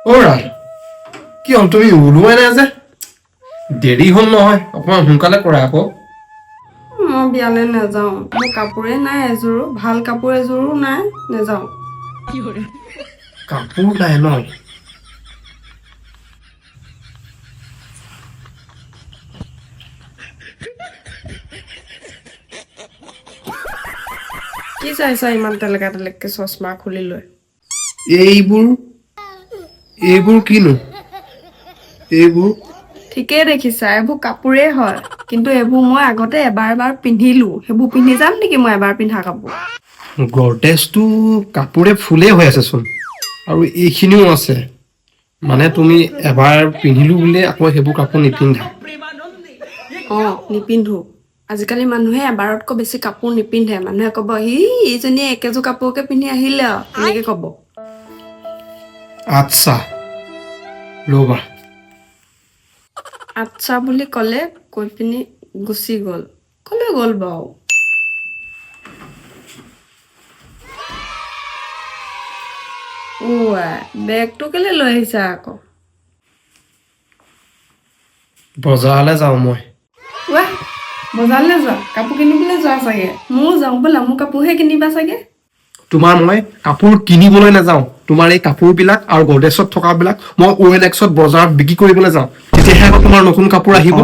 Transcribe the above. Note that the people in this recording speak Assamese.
ওৰা কি হ'ল তুমি ওলোৱাই নাই যে দেৰি হ'ল নহয় অকণমান সোনকালে কৰা আকৌ মই বিয়ালৈ নাযাওঁ মোৰ কাপোৰে নাই এযোৰো ভাল কাপোৰ এযোৰো নাই নাযাওঁ কাপোৰ নাই ন কি চাইছা ইমান তেলেকে চশমা খুলি লৈ এইবোৰ কিনো এইবোৰ ঠিকেই দেখিছা এইবোৰ কাপোৰেই হয় কিন্তু এইবোৰ মই আগতে এবাৰ পিন্ধিলো সেইবোৰ পিন্ধি যাম নেকি মই এবাৰ পিন্ধা কাপোৰ গডৰেজটো কাপোৰে ফুলেই হৈ আছেচোন আৰু এইখিনিও আছে মানে তুমি এবাৰ পিন্ধিলো বুলিয়ে আকৌ সেইবোৰ কাপোৰ নিপিন্ধা নিপিন্ধো আজিকালি মানুহে এবাৰতকৈ বেছি কাপোৰ নিপিন্ধে মানুহে ক'ব এইজনীয়ে একেযোৰ কাপোৰকে পিন্ধি আহিলে আৰু এনেকে ক'ব আচ্ছা ৰ'বা আচ্ছা বুলি ক'লে কৈ পিনি গুচি গ'ল ক'লৈ গ'ল বাৰু বেগটো কেলে লৈ আহিছা আকৌ বজাৰলৈ যাওঁ মই বজাৰলৈ যোৱা কাপোৰ কিনিবলৈ যোৱা চাগে ময়ো যাওঁ ব'লা মোৰ কাপোৰহে কিনিবা চাগে তোমাৰ মই কাপোৰ কিনিবলৈ নাযাওঁ তোমাৰ এই কাপোৰবিলাক আৰু গডৰেজত থকাবিলাক মই OLX বজাৰত বিক্ৰী কৰিবলৈ যাওঁ তেতিয়াহে আকৌ তোমাৰ নতুন কাপোৰ আহিব